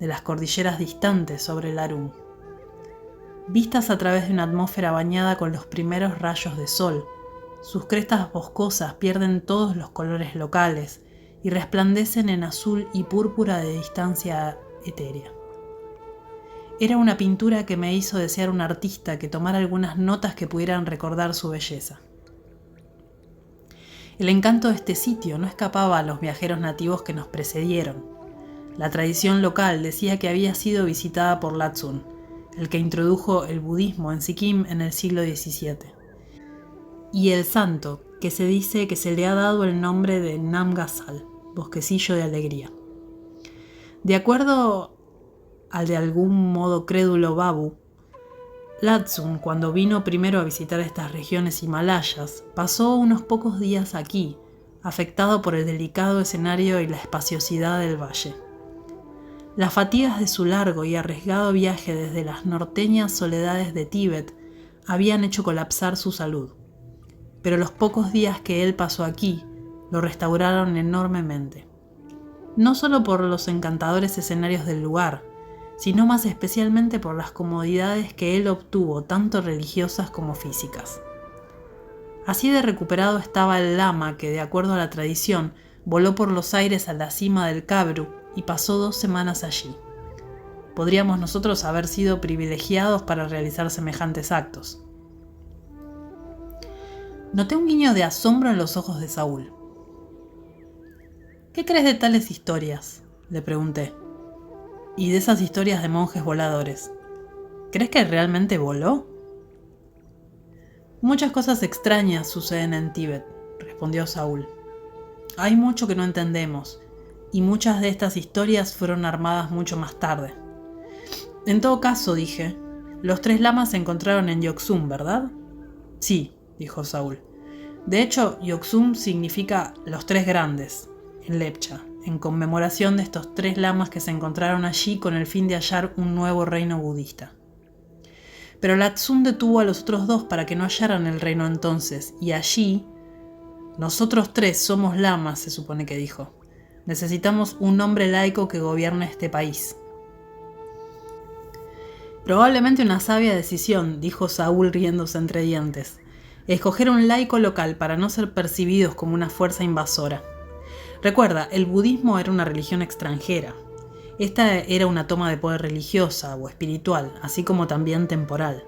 de las cordilleras distantes sobre el Arum. Vistas a través de una atmósfera bañada con los primeros rayos de sol, sus crestas boscosas pierden todos los colores locales y resplandecen en azul y púrpura de distancia etérea. Era una pintura que me hizo desear un artista que tomara algunas notas que pudieran recordar su belleza. El encanto de este sitio no escapaba a los viajeros nativos que nos precedieron. La tradición local decía que había sido visitada por Latsun, el que introdujo el budismo en Sikkim en el siglo XVII. Y el santo, que se dice que se le ha dado el nombre de Namgasal, bosquecillo de alegría. De acuerdo al de algún modo crédulo Babu, Latsun, cuando vino primero a visitar estas regiones himalayas, pasó unos pocos días aquí, afectado por el delicado escenario y la espaciosidad del valle. Las fatigas de su largo y arriesgado viaje desde las norteñas soledades de Tíbet habían hecho colapsar su salud, pero los pocos días que él pasó aquí lo restauraron enormemente. No solo por los encantadores escenarios del lugar, sino más especialmente por las comodidades que él obtuvo, tanto religiosas como físicas. Así de recuperado estaba el lama que, de acuerdo a la tradición, voló por los aires a la cima del Kabru y pasó 2 semanas allí. Podríamos nosotros haber sido privilegiados para realizar semejantes actos. Noté un guiño de asombro en los ojos de Saúl. ¿Qué crees de tales historias?, le pregunté. Y de esas historias de monjes voladores. ¿Crees que realmente voló? Muchas cosas extrañas suceden en Tíbet, respondió Saúl. Hay mucho que no entendemos, y muchas de estas historias fueron armadas mucho más tarde. En todo caso, dije, los 3 lamas se encontraron en Yoksum, ¿verdad? Sí, dijo Saúl. De hecho, Yoksum significa los 3 grandes, en lepcha, en conmemoración de estos 3 lamas que se encontraron allí con el fin de hallar un nuevo reino budista. Pero Latsun detuvo a los otros 2 para que no hallaran el reino entonces, y allí, nosotros 3 somos lamas, se supone que dijo. Necesitamos un hombre laico que gobierne este país. Probablemente una sabia decisión, dijo Saúl riéndose entre dientes. Escoger un laico local para no ser percibidos como una fuerza invasora. Recuerda, el budismo era una religión extranjera. Esta era una toma de poder religiosa o espiritual, así como también temporal.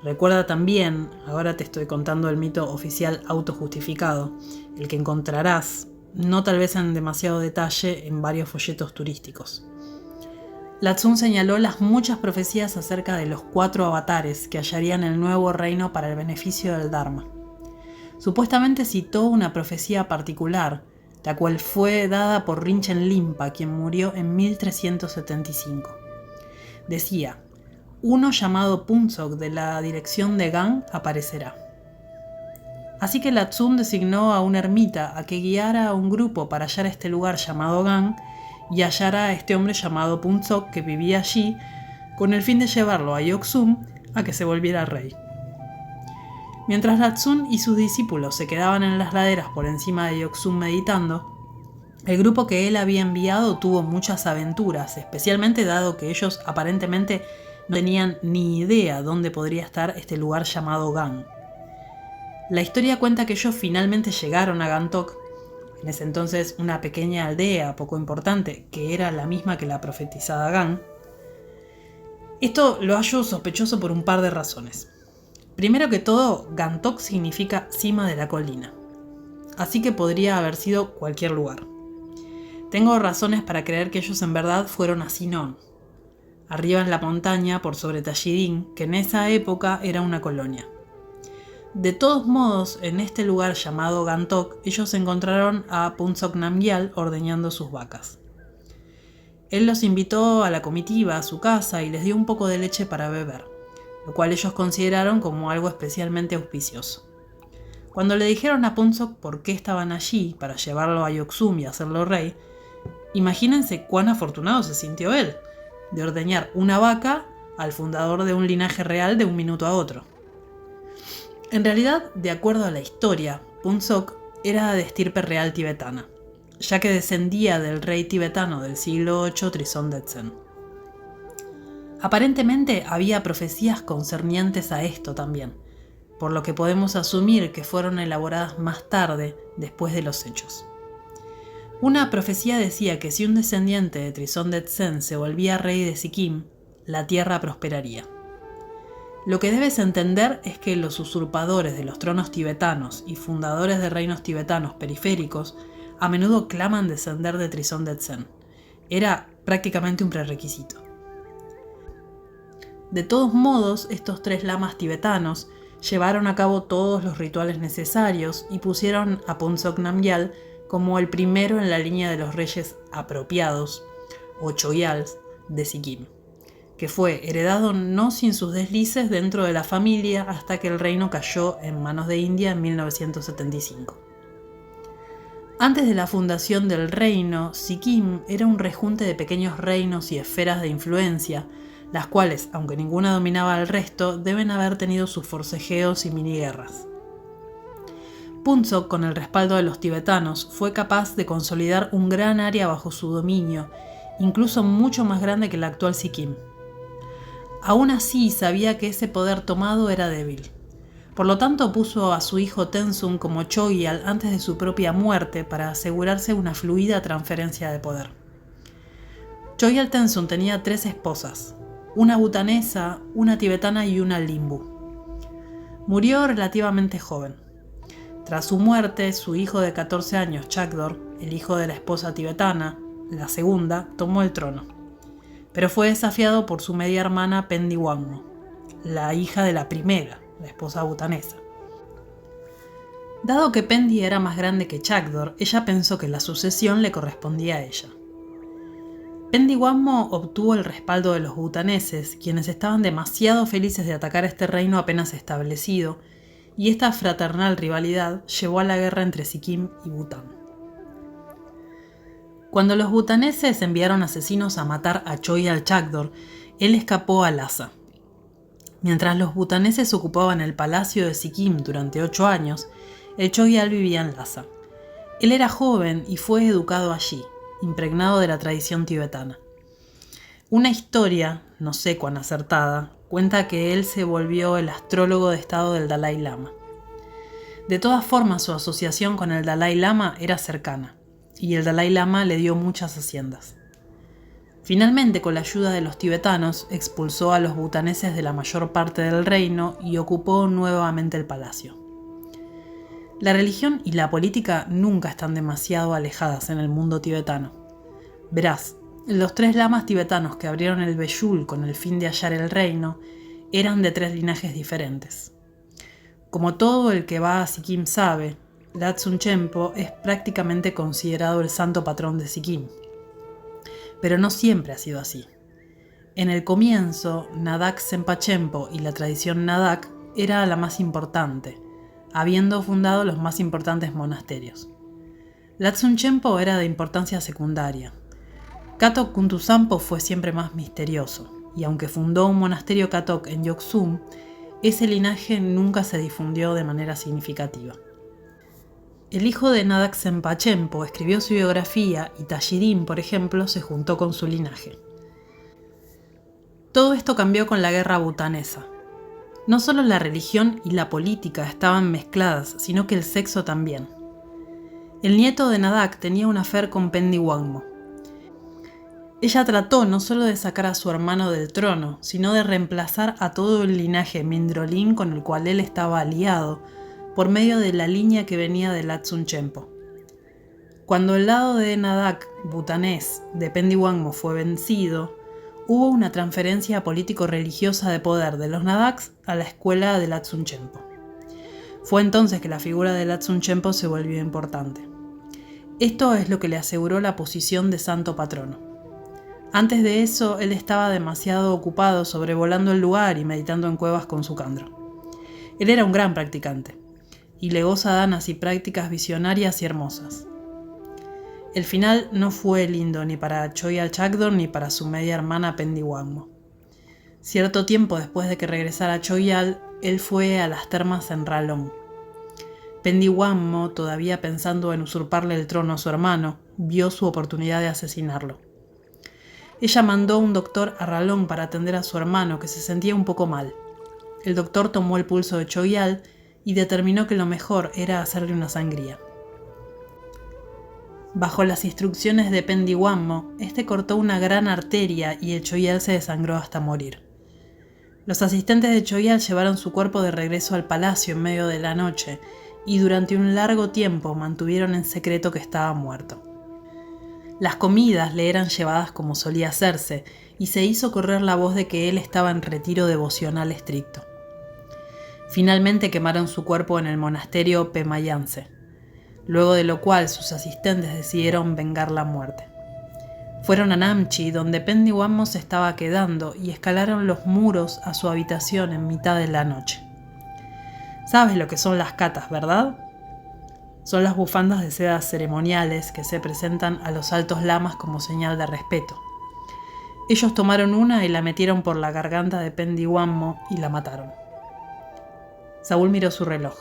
Recuerda también, ahora te estoy contando el mito oficial autojustificado, el que encontrarás, no tal vez en demasiado detalle, en varios folletos turísticos. Lhatsun señaló las muchas profecías acerca de los 4 avatares que hallarían el nuevo reino para el beneficio del Dharma. Supuestamente citó una profecía particular, la cual fue dada por Rinchen Limpa, quien murió en 1375. Decía: uno llamado Phuntsok de la dirección de Gang aparecerá. Así que Lhatsun designó a un ermita a que guiara a un grupo para hallar este lugar llamado Gang y hallara a este hombre llamado Phuntsok que vivía allí, con el fin de llevarlo a Yeok-sum a que se volviera rey. Mientras Lhatsun y sus discípulos se quedaban en las laderas por encima de Yeok-sum meditando, el grupo que él había enviado tuvo muchas aventuras, especialmente dado que ellos aparentemente no tenían ni idea dónde podría estar este lugar llamado Gang. La historia cuenta que ellos finalmente llegaron a Gantok, en ese entonces una pequeña aldea poco importante, que era la misma que la profetizada Gang. Esto lo hallo sospechoso por un par de razones. Primero que todo, Gantok significa cima de la colina, así que podría haber sido cualquier lugar. Tengo razones para creer que ellos en verdad fueron a Sinon, arriba en la montaña por sobre Tallidín, que en esa época era una colonia. De todos modos, en este lugar llamado Gantok, ellos encontraron a Phuntsok Namgyal ordeñando sus vacas. Él los invitó a la comitiva a su casa y les dio un poco de leche para beber, lo cual ellos consideraron como algo especialmente auspicioso. Cuando le dijeron a Phuntsok por qué estaban allí para llevarlo a Yeok-sum y hacerlo rey, imagínense cuán afortunado se sintió él, de ordeñar una vaca al fundador de un linaje real de un minuto a otro. En realidad, de acuerdo a la historia, Phuntsok era de estirpe real tibetana, ya que descendía del rey tibetano del siglo VIII Trison Detsen. Aparentemente había profecías concernientes a esto también, por lo que podemos asumir que fueron elaboradas más tarde, después de los hechos. Una profecía decía que si un descendiente de Trison Detsen se volvía rey de Sikkim, la tierra prosperaría. Lo que debes entender es que los usurpadores de los tronos tibetanos y fundadores de reinos tibetanos periféricos a menudo claman descender de Trison Detsen. Era prácticamente un prerequisito. De todos modos, estos 3 lamas tibetanos llevaron a cabo todos los rituales necesarios y pusieron a Phuntsok Namgyal como el primero en la línea de los reyes apropiados, o Chogyals, de Sikkim, que fue heredado no sin sus deslices dentro de la familia hasta que el reino cayó en manos de India en 1975. Antes de la fundación del reino, Sikkim era un rejunte de pequeños reinos y esferas de influencia, las cuales, aunque ninguna dominaba al resto, deben haber tenido sus forcejeos y miniguerras. Phuntsok, con el respaldo de los tibetanos, fue capaz de consolidar un gran área bajo su dominio, incluso mucho más grande que la actual Sikkim. Aún así, sabía que ese poder tomado era débil. Por lo tanto, puso a su hijo Tenzin como Chogyal antes de su propia muerte para asegurarse una fluida transferencia de poder. Chogyal Tenzin tenía 3 esposas, una bhutanesa, una tibetana y una limbu. Murió relativamente joven. Tras su muerte, su hijo de 14 años, Chakdor, el hijo de la esposa tibetana, la segunda, tomó el trono, pero fue desafiado por su media hermana Pendi Wangmo, la hija de la primera, la esposa bhutanesa. Dado que Pendi era más grande que Chakdor, ella pensó que la sucesión le correspondía a ella. Pendi Wangmo obtuvo el respaldo de los bhutaneses, quienes estaban demasiado felices de atacar este reino apenas establecido, y esta fraternal rivalidad llevó a la guerra entre Sikkim y Bután. Cuando los bhutaneses enviaron asesinos a matar a Chogyal Chakdor, él escapó a Lhasa. Mientras los bhutaneses ocupaban el palacio de Sikkim durante 8 años, el Chogyal vivía en Lhasa. Él era joven y fue educado allí, impregnado de la tradición tibetana. Una historia, no sé cuán acertada, cuenta que él se volvió el astrólogo de estado del Dalai Lama. De todas formas, su asociación con el Dalai Lama era cercana, y el Dalai Lama le dio muchas haciendas. Finalmente, con la ayuda de los tibetanos, expulsó a los bhutaneses de la mayor parte del reino y ocupó nuevamente el palacio. La religión y la política nunca están demasiado alejadas en el mundo tibetano. Verás, Los 3 lamas tibetanos que abrieron el Beyul con el fin de hallar el reino eran de 3 linajes diferentes. Como todo el que va a Sikkim sabe, Latsun Chempo es prácticamente considerado el santo patrón de Sikkim. Pero no siempre ha sido así. En el comienzo, Nadak Senpa Chempo y la tradición Nadak era la más importante, habiendo fundado los más importantes monasterios. Latsun Chempo era de importancia secundaria. Katok Kuntusampo fue siempre más misterioso, y aunque fundó un monasterio Katok en Yoksum, ese linaje nunca se difundió de manera significativa. El hijo de Nadak Senpa Chempo escribió su biografía y Tajirin, por ejemplo, se juntó con su linaje. Todo esto cambió con la guerra bhutanesa. No solo la religión y la política estaban mezcladas, sino que el sexo también. El nieto de Nadak tenía un affair con Pendi Wangmo. Ella trató no solo de sacar a su hermano del trono, sino de reemplazar a todo el linaje Mindrolin con el cual él estaba aliado, por medio de la línea que venía de Latsun Chempo. Cuando el lado de Nadak, bhutanés, de Pendi Wangmo fue vencido, hubo una transferencia político-religiosa de poder de los Nadaks a la escuela de Latsun Chempo. Fue entonces que la figura de Latsun Chempo se volvió importante. Esto es lo que le aseguró la posición de santo patrono. Antes de eso, él estaba demasiado ocupado sobrevolando el lugar y meditando en cuevas con su khandro. Él era un gran practicante, y legó sadhanas y prácticas visionarias y hermosas. El final no fue lindo ni para Chogyal Chakdor ni para su media hermana Pendi Wangmo. Cierto tiempo después de que regresara a Chogyal, él fue a las termas en Ralong. Pendi Wangmo, todavía pensando en usurparle el trono a su hermano, vio su oportunidad de asesinarlo. Ella mandó un doctor a Ralong para atender a su hermano, que se sentía un poco mal. El doctor tomó el pulso de Chogyal y determinó que lo mejor era hacerle una sangría. Bajo las instrucciones de Pendi Wangmo, este cortó una gran arteria y el Chogyal se desangró hasta morir. Los asistentes de Chogyal llevaron su cuerpo de regreso al palacio en medio de la noche y durante un largo tiempo mantuvieron en secreto que estaba muerto. Las comidas le eran llevadas como solía hacerse, y se hizo correr la voz de que él estaba en retiro devocional estricto. Finalmente quemaron su cuerpo en el monasterio Pemayanse, luego de lo cual sus asistentes decidieron vengar la muerte. Fueron a Namchi, donde Pendi Wangmo se estaba quedando, y escalaron los muros a su habitación en mitad de la noche. ¿Sabes lo que son las katas, verdad? Son las bufandas de seda ceremoniales que se presentan a los altos lamas como señal de respeto. Ellos tomaron una y la metieron por la garganta de Pendi Wangmo y la mataron. Saúl miró su reloj.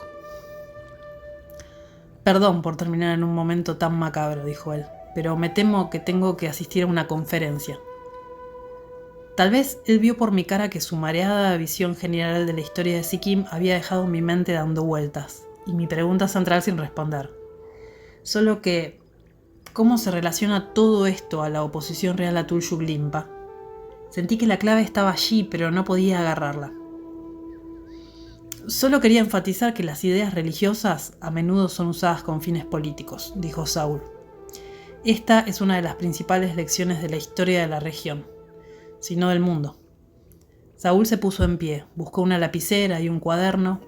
«Perdón por terminar en un momento tan macabro», dijo él, «pero me temo que tengo que asistir a una conferencia». Tal vez él vio por mi cara que su mareada visión general de la historia de Sikkim había dejado mi mente dando vueltas, y mi pregunta central sin responder. Solo que, ¿cómo se relaciona todo esto a la oposición real a Tulshuk Limpa? Sentí que la clave estaba allí, pero no podía agarrarla. Solo quería enfatizar que las ideas religiosas a menudo son usadas con fines políticos, dijo Saúl. Esta es una de las principales lecciones de la historia de la región, si no del mundo. Saúl se puso en pie, buscó una lapicera y un cuaderno,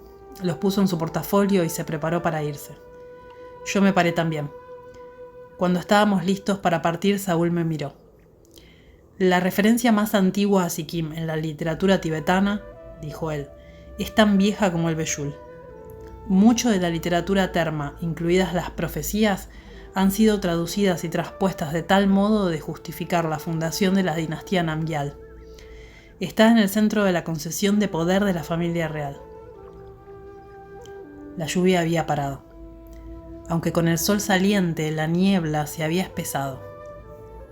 los puso en su portafolio y se preparó para irse. Yo me paré también. Cuando estábamos listos para partir, Saúl me miró. La referencia más antigua a Sikkim en la literatura tibetana, dijo él, es tan vieja como el Beyul. Mucho de la literatura terma, incluidas las profecías, han sido traducidas y traspuestas de tal modo de justificar la fundación de la dinastía Namgyal. Está en el centro de la concesión de poder de la familia real. La lluvia había parado. Aunque con el sol saliente, la niebla se había espesado.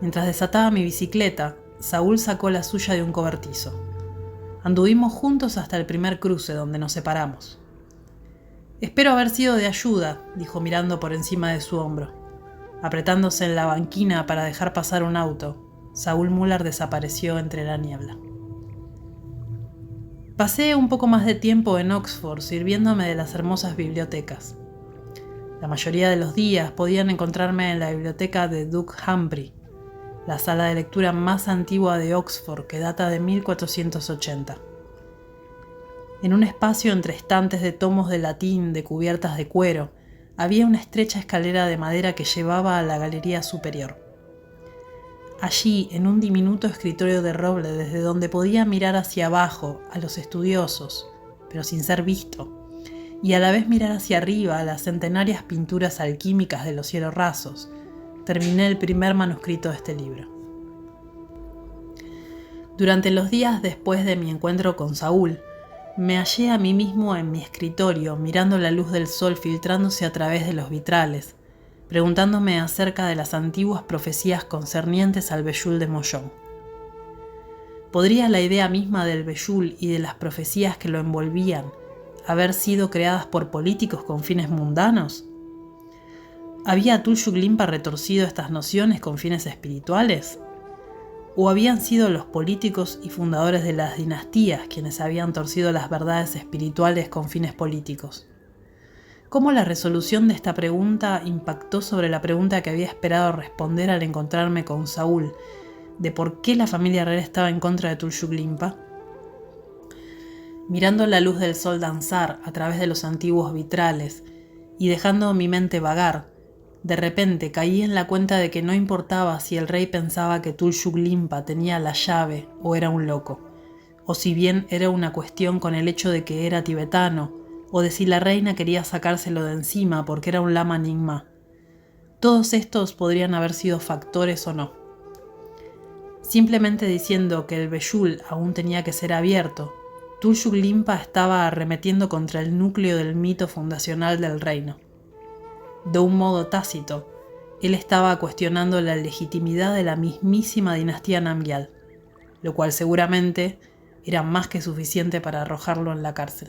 Mientras desataba mi bicicleta, Saúl sacó la suya de un cobertizo. Anduvimos juntos hasta el primer cruce donde nos separamos. «Espero haber sido de ayuda», dijo mirando por encima de su hombro. Apretándose en la banquina para dejar pasar un auto, Saúl Müller desapareció entre la niebla. Pasé un poco más de tiempo en Oxford sirviéndome de las hermosas bibliotecas. La mayoría de los días podían encontrarme en la biblioteca de Duke Humphrey. la sala de lectura más antigua de Oxford, que data de 1480. En un espacio entre estantes de tomos de latín de cubiertas de cuero, había una estrecha escalera de madera que llevaba a la galería superior. Allí, en un diminuto escritorio de roble desde donde podía mirar hacia abajo a los estudiosos, pero sin ser visto, y a la vez mirar hacia arriba a las centenarias pinturas alquímicas de los cielos rasos, terminé el primer manuscrito de este libro. Durante los días después de mi encuentro con Saúl, me hallé a mí mismo en mi escritorio, mirando la luz del sol filtrándose a través de los vitrales, preguntándome acerca de las antiguas profecías concernientes al Bejúl de Mollón. ¿Podría la idea misma del Bejúl y de las profecías que lo envolvían haber sido creadas por políticos con fines mundanos? ¿Había Tulshuk Limpa retorcido estas nociones con fines espirituales? ¿O habían sido los políticos y fundadores de las dinastías quienes habían torcido las verdades espirituales con fines políticos? ¿Cómo la resolución de esta pregunta impactó sobre la pregunta que había esperado responder al encontrarme con Saúl, de por qué la familia real estaba en contra de Tulshuk Limpa? Mirando la luz del sol danzar a través de los antiguos vitrales y dejando mi mente vagar, de repente caí en la cuenta de que no importaba si el rey pensaba que Tulshuk Limpa tenía la llave o era un loco, o si bien era una cuestión con el hecho de que era tibetano, o de si la reina quería sacárselo de encima porque era un lama Nyingma. Todos estos podrían haber sido factores o no. Simplemente diciendo que el Bejúl aún tenía que ser abierto, Tulshuk Limpa estaba arremetiendo contra el núcleo del mito fundacional del reino. De un modo tácito, él estaba cuestionando la legitimidad de la mismísima dinastía Namgyal, lo cual seguramente era más que suficiente para arrojarlo en la cárcel.